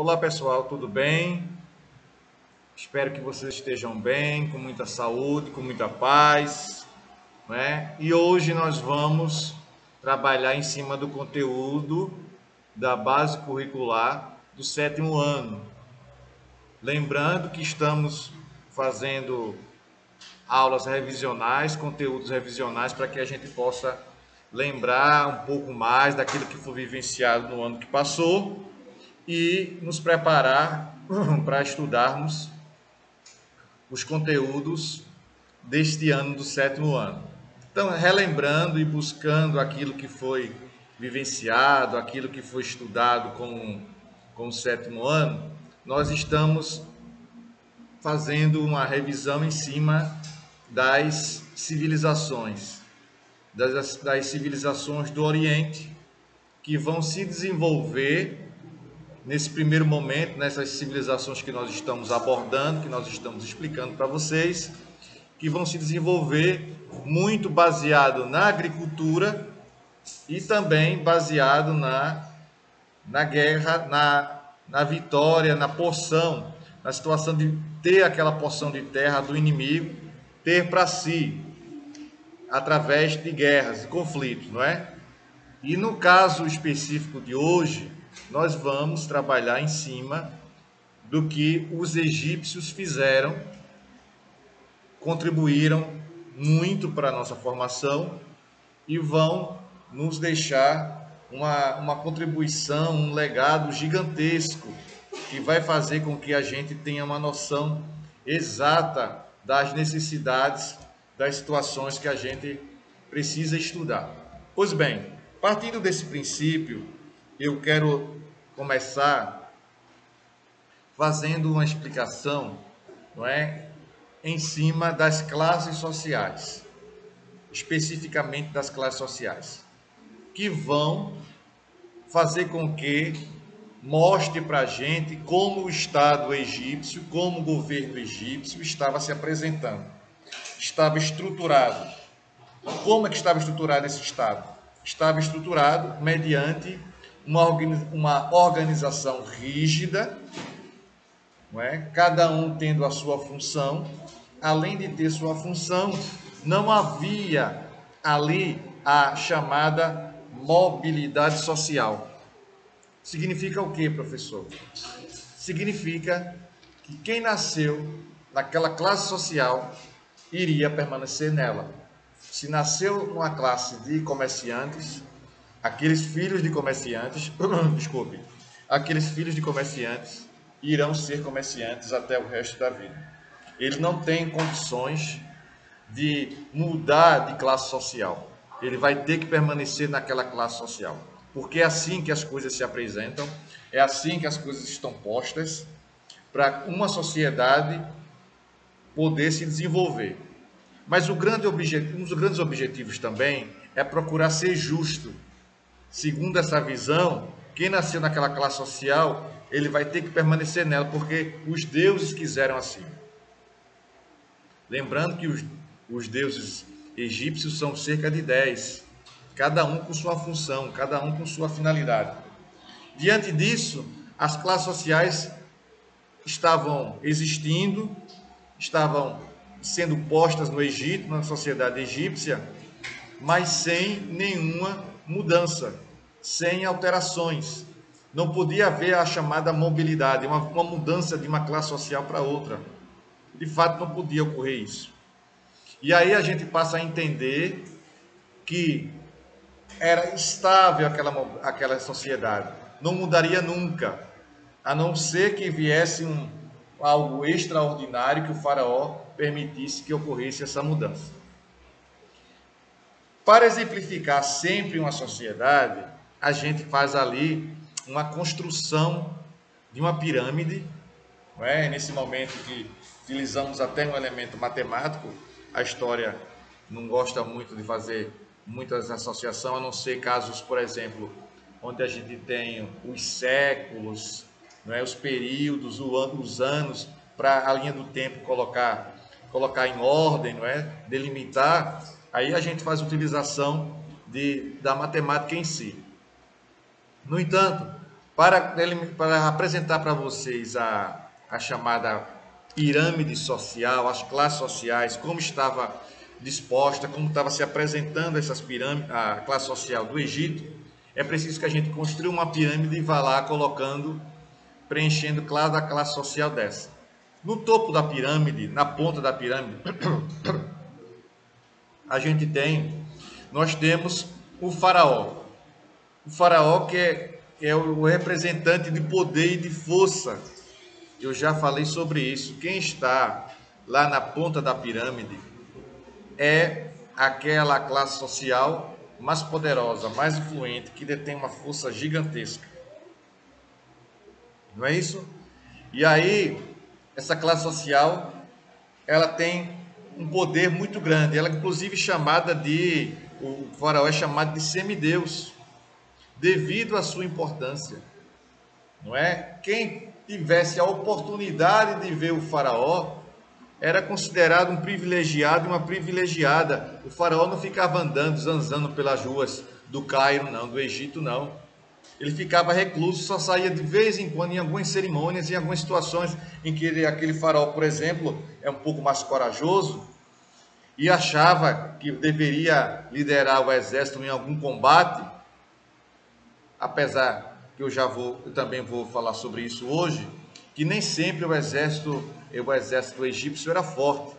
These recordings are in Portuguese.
Olá pessoal, tudo bem? Espero que vocês estejam bem, com muita saúde, com muita paz, né? E hoje nós vamos trabalhar em cima do conteúdo da base curricular do sétimo ano. Lembrando que estamos fazendo aulas revisionais, conteúdos revisionais, para que a gente possa lembrar um pouco mais daquilo que foi vivenciado no ano que passou e nos preparar para estudarmos os conteúdos deste ano do sétimo ano. Então, relembrando e buscando aquilo que foi vivenciado, aquilo que foi estudado com o sétimo ano, nós estamos fazendo uma revisão em cima das civilizações, das civilizações do Oriente, que vão se desenvolver nesse primeiro momento, nessas civilizações que nós estamos abordando, que nós estamos explicando para vocês, que vão se desenvolver muito baseado na agricultura e também baseado na guerra, na vitória, na porção, na situação de ter aquela porção de terra do inimigo, ter para si, através de guerras, de conflitos, não é? E no caso específico de hoje, nós vamos trabalhar em cima do que os egípcios fizeram, contribuíram muito para a nossa formação e vão nos deixar uma contribuição, um legado gigantesco que vai fazer com que a gente tenha uma noção exata das necessidades, das situações que a gente precisa estudar. Pois bem, partindo desse princípio, eu quero começar fazendo uma explicação, não é, em cima das classes sociais, especificamente das classes sociais, que vão fazer com que mostre para a gente como o Estado egípcio, como o governo egípcio estava se apresentando, estava estruturado. Como é que estava estruturado esse Estado? Estava estruturado mediante uma organização rígida, não é? Cada um tendo a sua função. Além de ter sua função, não havia ali a chamada mobilidade social. Significa o que, professor? Significa que quem nasceu naquela classe social iria permanecer nela. Se nasceu numa classe de comerciantes, aqueles filhos de comerciantes, desculpe, aqueles filhos de comerciantes irão ser comerciantes até o resto da vida. Ele não tem condições de mudar de classe social. Ele vai ter que permanecer naquela classe social. Porque é assim que as coisas se apresentam, é assim que as coisas estão postas para uma sociedade poder se desenvolver. Mas um dos grandes objetivos também é procurar ser justo. Segundo essa visão, quem nasceu naquela classe social, ele vai ter que permanecer nela, porque os deuses quiseram assim. Lembrando que os deuses egípcios são cerca de 10, cada um com sua função, cada um com sua finalidade. Diante disso, as classes sociais estavam existindo, estavam sendo postas no Egito, na sociedade egípcia, mas sem nenhuma mudança, sem alterações. Não podia haver a chamada mobilidade, uma mudança de uma classe social para outra. De fato, não podia ocorrer isso. E aí a gente passa a entender que era estável aquela sociedade, não mudaria nunca, a não ser que viesse algo extraordinário que o faraó permitisse que ocorresse essa mudança. Para exemplificar sempre uma sociedade, a gente faz ali uma construção de uma pirâmide, não é? Nesse momento que utilizamos até um elemento matemático, a história não gosta muito de fazer muitas associações, a não ser casos, por exemplo, onde a gente tem os séculos, não é? Os períodos, os anos, para a linha do tempo colocar em ordem, não é? Delimitar, aí a gente faz utilização da matemática em si. No entanto, para apresentar para vocês a chamada pirâmide social, as classes sociais, como estava disposta, como estava se apresentando essas pirâmides, a classe social do Egito, é preciso que a gente construa uma pirâmide e vá lá colocando, preenchendo cada classe social dessa. No topo da pirâmide, na ponta da pirâmide, nós temos o faraó. O faraó que é o representante de poder e de força. Eu já falei sobre isso. Quem está lá na ponta da pirâmide é aquela classe social mais poderosa, mais influente, que detém uma força gigantesca. Não é isso? E aí, essa classe social, ela tem um poder muito grande. Ela, inclusive, o faraó é chamado de semideus, devido à sua importância. Não é? Quem tivesse a oportunidade de ver o faraó era considerado um privilegiado e uma privilegiada. O faraó não ficava andando, zanzando pelas ruas do Cairo, não, do Egito, não. Ele ficava recluso, só saía de vez em quando em algumas cerimônias, em algumas situações em que aquele faraó, por exemplo, é um pouco mais corajoso e achava que deveria liderar o exército em algum combate, apesar que eu também vou falar sobre isso hoje, que nem sempre o exército egípcio era forte.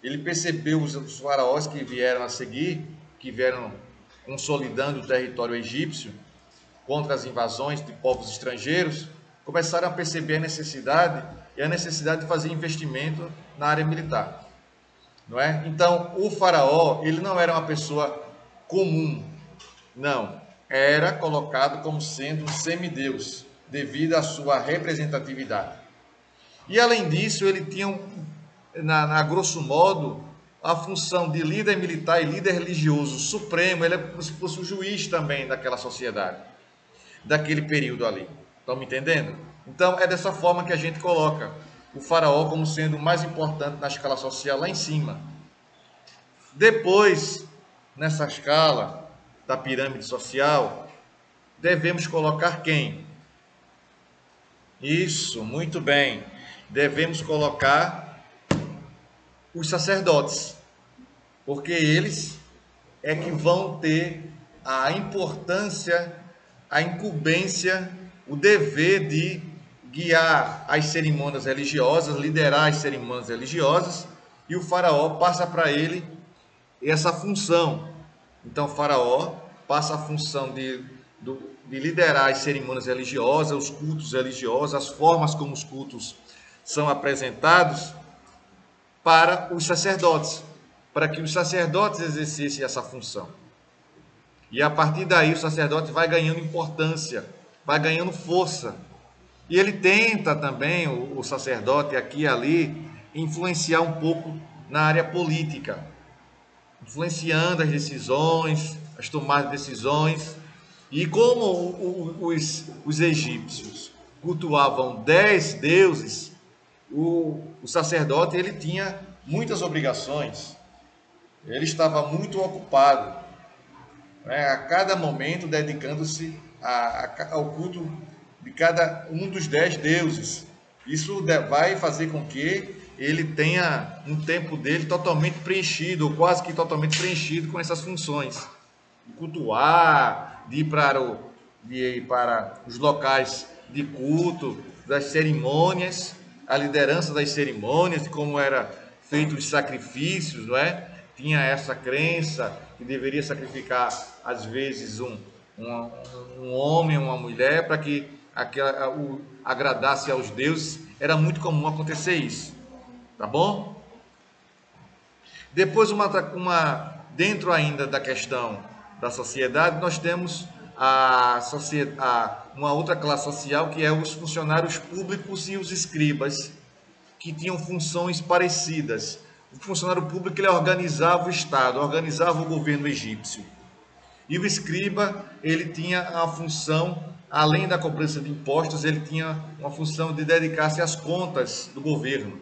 Ele percebeu os faraós que vieram a seguir, que vieram consolidando o território egípcio contra as invasões de povos estrangeiros, começaram a perceber a necessidade de fazer investimento na área militar. Não é? Então, o faraó, ele não era uma pessoa comum, não. Era colocado como sendo um semideus, devido à sua representatividade. E além disso, ele tinha, grosso modo, a função de líder militar e líder religioso supremo. Ele é como se fosse o juiz também daquela sociedade, daquele período ali. Estão me entendendo? Então, é dessa forma que a gente coloca o faraó como sendo o mais importante na escala social lá em cima. Depois, nessa escala da pirâmide social, devemos colocar quem? Isso, muito bem. Devemos colocar os sacerdotes, porque eles é que vão ter a importância, a incumbência, o dever de guiar as cerimônias religiosas, liderar as cerimônias religiosas, e o faraó passa para ele essa função. Então, o faraó passa a função de liderar as cerimônias religiosas, os cultos religiosos, as formas como os cultos são apresentados para os sacerdotes, para que os sacerdotes exercessem essa função. E a partir daí o sacerdote vai ganhando importância, vai ganhando força. E ele tenta também, o sacerdote aqui e ali, influenciar um pouco na área política, influenciando as decisões, as tomadas de decisões. E como os egípcios cultuavam 10 deuses, o sacerdote ele tinha muitas obrigações. Ele estava muito ocupado, né, a cada momento dedicando-se ao culto de cada um dos 10 deuses. Isso vai fazer com que ele tenha um tempo dele totalmente preenchido, ou quase que totalmente preenchido com essas funções. De cultuar, de ir para os locais de culto, das cerimônias, a liderança das cerimônias, de como era feito os sacrifícios, não é? Tinha essa crença que deveria sacrificar, às vezes, um homem, uma mulher, para que agradasse aos deuses. Era muito comum acontecer isso, tá bom? Depois, dentro ainda da questão da sociedade, nós temos uma outra classe social, que é os funcionários públicos e os escribas, que tinham funções parecidas. O funcionário público ele organizava o Estado, organizava o governo egípcio. E o escriba, ele tinha a função, além da cobrança de impostos, ele tinha uma função de dedicar-se às contas do governo.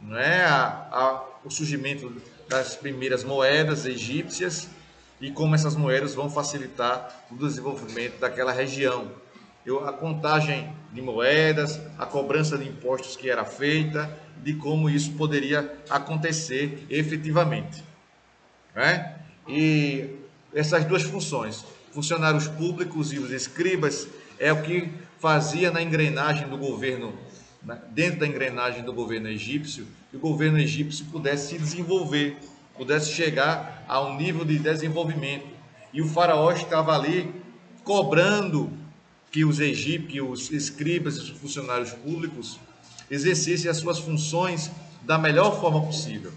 Não é? O surgimento das primeiras moedas egípcias e como essas moedas vão facilitar o desenvolvimento daquela região. a contagem de moedas, a cobrança de impostos que era feita, de como isso poderia acontecer efetivamente, né? E essas duas funções, funcionários públicos e os escribas, é o que fazia na engrenagem do governo, dentro da engrenagem do governo egípcio, que o governo egípcio pudesse se desenvolver, pudesse chegar a um nível de desenvolvimento. E o faraó estava ali cobrando que os egípcios, que os escribas e os funcionários públicos exercessem as suas funções da melhor forma possível,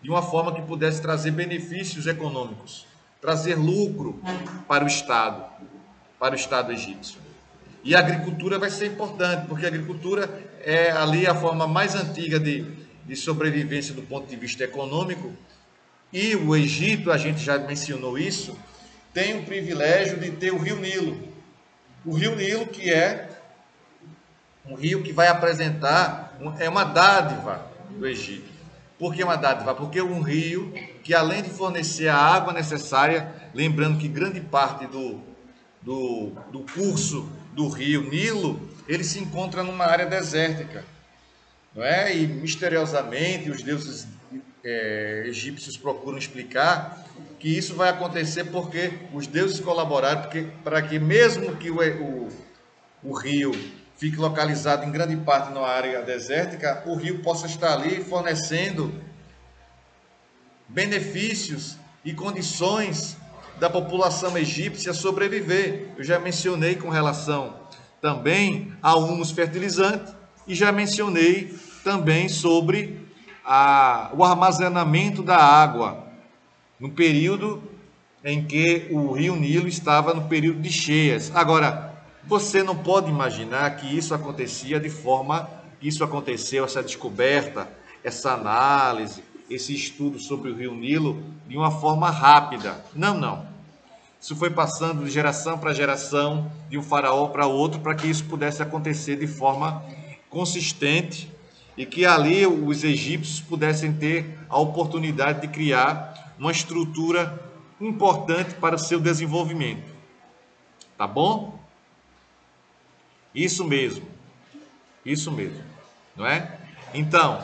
de uma forma que pudesse trazer benefícios econômicos, trazer lucro para o Estado egípcio. E a agricultura vai ser importante, porque a agricultura é ali a forma mais antiga de sobrevivência do ponto de vista econômico. E o Egito, a gente já mencionou isso, tem o privilégio de ter o Rio Nilo. O Rio Nilo, que é um rio que vai apresentar, é uma dádiva do Egito. Por que uma dádiva? Porque é um rio que, além de fornecer a água necessária, lembrando que grande parte do curso do rio Nilo, ele se encontra numa área desértica, não é? E misteriosamente os deuses egípcios procuram explicar que isso vai acontecer porque os deuses colaboraram para que mesmo que o rio fique localizado em grande parte numa área desértica, o rio possa estar ali fornecendo benefícios e condições da população egípcia sobreviver. Eu já mencionei com relação também ao humus fertilizante e já mencionei também sobre o armazenamento da água no período em que o rio Nilo estava no período de cheias. Agora, você não pode imaginar que isso acontecia de forma que isso aconteceu, essa descoberta, essa análise, esse estudo sobre o rio Nilo de uma forma rápida. Não, não. Isso foi passando de geração para geração, de um faraó para outro, para que isso pudesse acontecer de forma consistente e que ali os egípcios pudessem ter a oportunidade de criar uma estrutura importante para o seu desenvolvimento. Tá bom? Isso mesmo, não é? Então,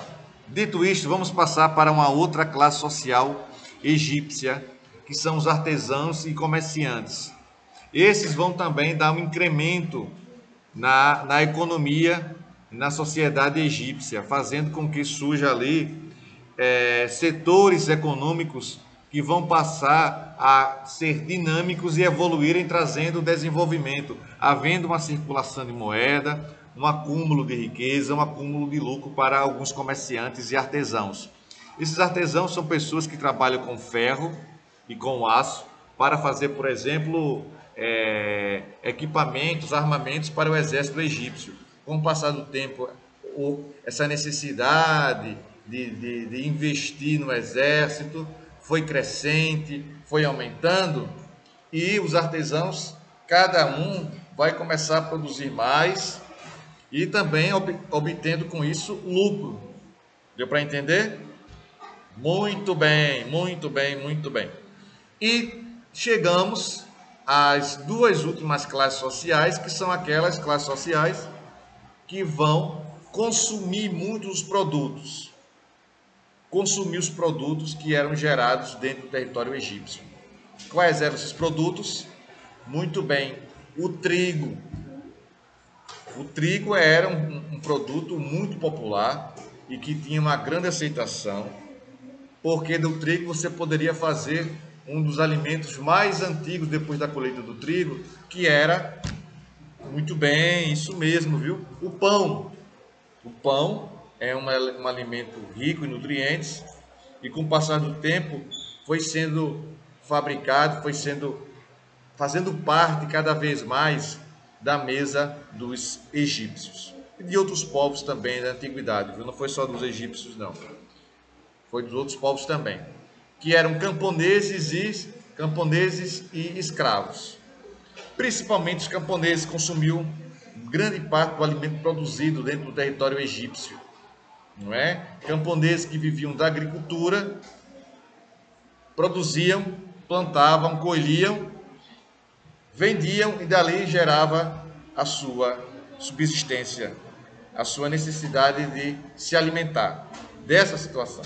dito isto, vamos passar para uma outra classe social egípcia, que são os artesãos e comerciantes. Esses vão também dar um incremento na economia, na sociedade egípcia, fazendo com que surja ali setores econômicos que vão passar a ser dinâmicos e evoluírem, trazendo desenvolvimento, havendo uma circulação de moeda, um acúmulo de riqueza, um acúmulo de lucro para alguns comerciantes e artesãos. Esses artesãos são pessoas que trabalham com ferro e com aço para fazer, por exemplo, equipamentos, armamentos para o exército egípcio. Com o passar do tempo, essa necessidade de investir no exército foi crescente, foi aumentando, e os artesãos, cada um vai começar a produzir mais e também obtendo com isso lucro. Deu para entender? Muito bem, muito bem, muito bem. E chegamos às duas últimas classes sociais, que são aquelas classes sociais que vão consumir muitos produtos. Consumir os produtos que eram gerados dentro do território egípcio. Quais eram esses produtos? Muito bem, o trigo. O trigo era um produto muito popular e que tinha uma grande aceitação, porque do trigo você poderia fazer um dos alimentos mais antigos depois da colheita do trigo, que era, muito bem, isso mesmo, viu? O pão. O pão é um alimento rico em nutrientes e com o passar do tempo foi sendo fabricado, fazendo parte cada vez mais da mesa dos egípcios e de outros povos também da antiguidade, viu? Não foi só dos egípcios não, foi dos outros povos também, que eram camponeses e escravos. Principalmente os camponeses consumiam grande parte do alimento produzido dentro do território egípcio, não é? Camponeses que viviam da agricultura, produziam, plantavam, colhiam, vendiam e dali gerava a sua subsistência, a sua necessidade de se alimentar dessa situação,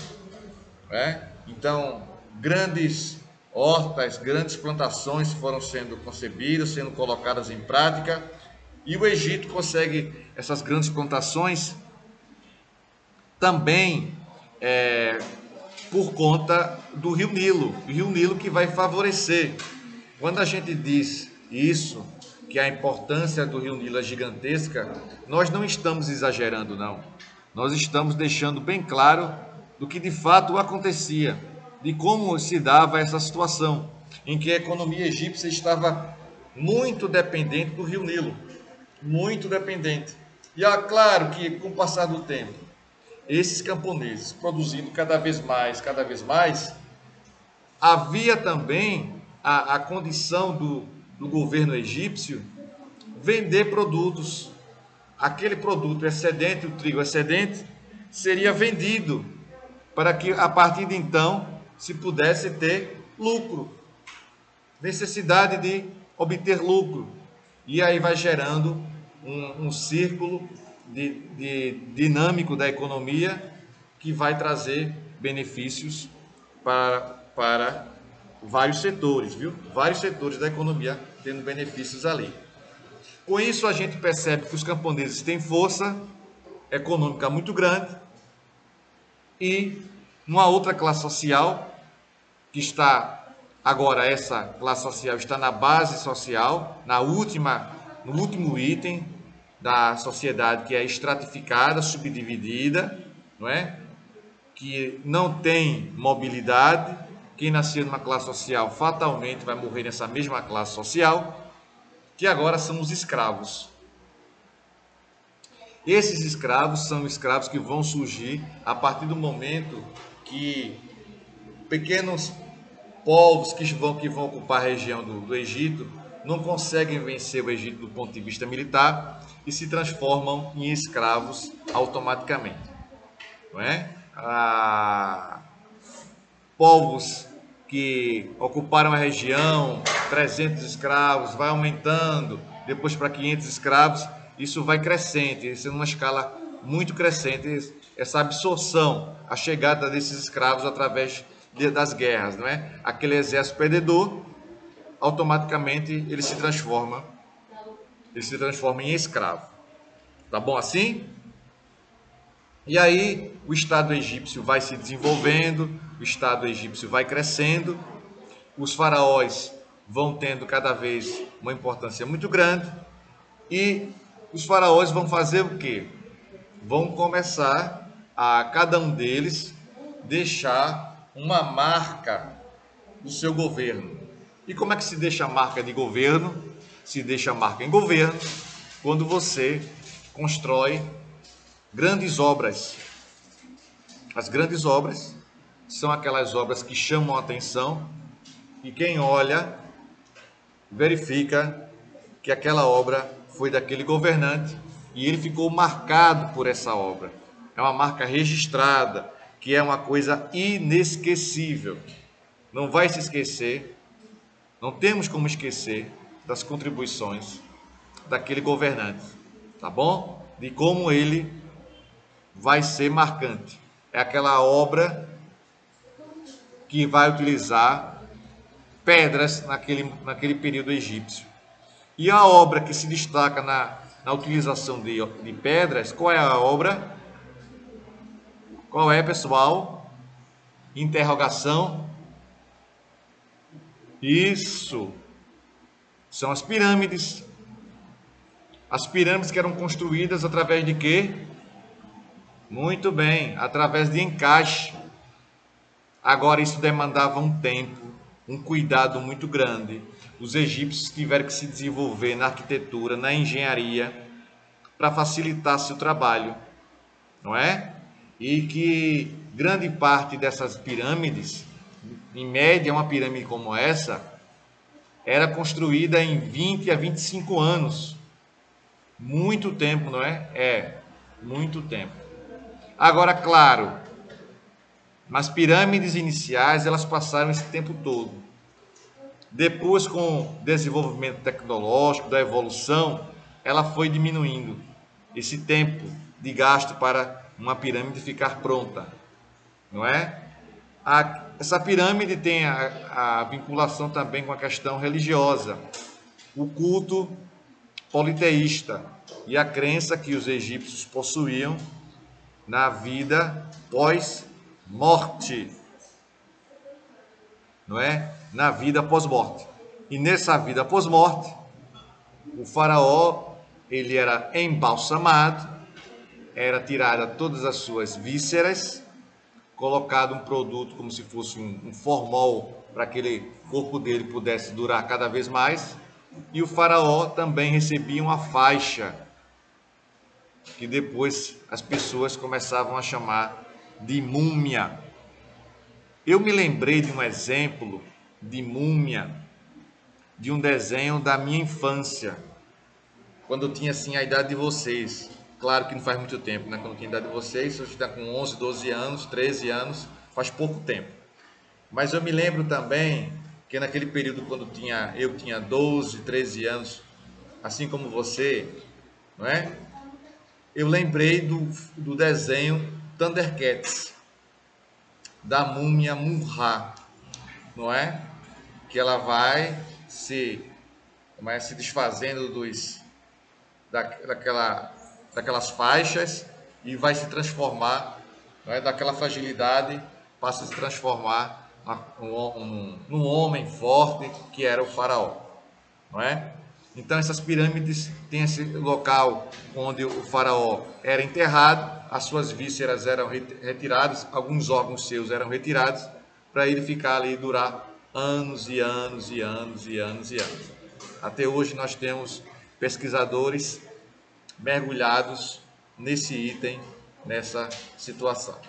né? Então, grandes hortas, grandes plantações foram sendo concebidas, sendo colocadas em prática, e o Egito consegue essas grandes plantações também por conta do Rio Nilo, o Rio Nilo que vai favorecer. Quando a gente diz isso, que a importância do Rio Nilo é gigantesca, nós não estamos exagerando, não. Nós estamos deixando bem claro do que de fato acontecia, de como se dava essa situação, em que a economia egípcia estava muito dependente do Rio Nilo, muito dependente. E é claro que com o passar do tempo, esses camponeses produzindo cada vez mais, havia também a condição do governo egípcio vender produtos. Aquele produto excedente, o trigo excedente, seria vendido para que a partir de então se pudesse ter lucro, necessidade de obter lucro. E aí vai gerando um círculo dinâmico da economia que vai trazer benefícios para vários setores, viu? Vários setores da economia tendo benefícios ali. Com isso, a gente percebe que os camponeses têm força econômica muito grande e uma outra classe social que está agora, essa classe social está na base social, no último item da sociedade, que é estratificada, subdividida, não é? Que não tem mobilidade. Quem nasceu numa classe social fatalmente vai morrer nessa mesma classe social, que agora são os escravos. Esses escravos são escravos que vão surgir a partir do momento que pequenos povos que vão ocupar a região do Egito não conseguem vencer o Egito do ponto de vista militar e se transformam em escravos automaticamente, não é? Povos que ocuparam a região, 300 escravos, vai aumentando, depois para 500 escravos, isso vai crescente, isso é uma escala muito crescente, essa absorção, a chegada desses escravos através das guerras, não é? Aquele exército perdedor, automaticamente ele se transforma em escravo. Tá bom assim? E aí o Estado egípcio vai se desenvolvendo, o Estado egípcio vai crescendo, os faraós vão tendo cada vez uma importância muito grande e os faraós vão fazer o quê? Vão começar a cada um deles deixar uma marca do seu governo. E como é que se deixa a marca de governo? Se deixa a marca em governo quando você constrói grandes obras. As grandes obras são aquelas obras que chamam a atenção e quem olha verifica que aquela obra foi daquele governante e ele ficou marcado por essa obra. É uma marca registrada, que é uma coisa inesquecível. Não vai se esquecer, não temos como esquecer das contribuições daquele governante, tá bom? De como ele vai ser marcante. É aquela obra que vai utilizar pedras naquele período egípcio. E a obra que se destaca na utilização de pedras, qual é a obra? Qual é, pessoal? Interrogação. Isso. São as pirâmides. As pirâmides que eram construídas através de quê? Muito bem, através de encaixe. Agora isso demandava um tempo, um cuidado muito grande. Os egípcios tiveram que se desenvolver na arquitetura, na engenharia, para facilitar seu trabalho, não é? E que grande parte dessas pirâmides, em média uma pirâmide como essa, era construída em 20 a 25 anos. Muito tempo, não é? É, muito tempo. Agora, claro, nas pirâmides iniciais, elas passaram esse tempo todo. Depois, com o desenvolvimento tecnológico, da evolução, ela foi diminuindo esse tempo de gasto para uma pirâmide ficar pronta, não é? Essa pirâmide tem a vinculação também com a questão religiosa, o culto politeísta e a crença que os egípcios possuíam na vida pós-morte, não é? Na vida pós-morte. E nessa vida pós-morte, o faraó, ele era embalsamado, era tirada todas as suas vísceras, colocado um produto como se fosse um formol para que aquele corpo dele pudesse durar cada vez mais, e o faraó também recebia uma faixa que depois as pessoas começavam a chamar de múmia. Eu me lembrei de um exemplo de múmia, de um desenho da minha infância, quando eu tinha assim a idade de vocês. Claro que não faz muito tempo, né? Quando eu tinha a idade de vocês, hoje está com 11, 12 anos, 13 anos, faz pouco tempo. Mas eu me lembro também que naquele período, quando eu tinha 12, 13 anos, assim como você, não é? Eu lembrei do desenho Thundercats, da múmia Munra, não é? Que ela vai se desfazendo daquelas faixas e vai se transformar, não é? Daquela fragilidade passa a se transformar num homem forte que era o faraó, não é? Então essas pirâmides têm esse local onde o faraó era enterrado, as suas vísceras eram retiradas, alguns órgãos seus eram retirados para ele ficar ali e durar anos e anos e anos e anos e anos. Até hoje nós temos pesquisadores mergulhados nesse item, nessa situação.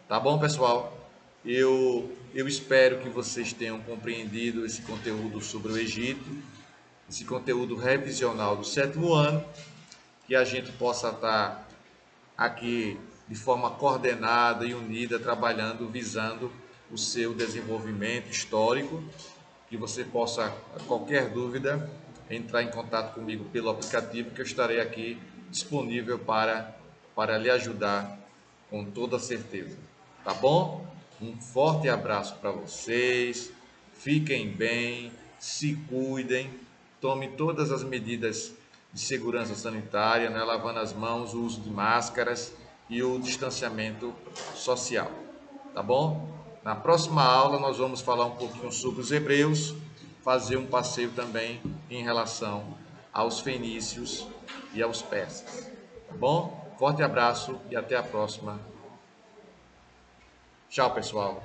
Tá bom, pessoal? Eu espero que vocês tenham compreendido esse conteúdo sobre o Egito, esse conteúdo revisional do 7º ano, que a gente possa estar aqui de forma coordenada e unida, trabalhando, visando o seu desenvolvimento histórico, que você possa, qualquer dúvida, entrar em contato comigo pelo aplicativo, que eu estarei aqui disponível para lhe ajudar com toda certeza. Tá bom? Um forte abraço para vocês, fiquem bem, se cuidem, tome todas as medidas de segurança sanitária, né? Lavando as mãos, o uso de máscaras e o distanciamento social. Tá bom? Na próxima aula nós vamos falar um pouquinho sobre os hebreus, fazer um passeio também em relação aos fenícios e aos persas. Tá bom? Forte abraço e até a próxima. Tchau, pessoal.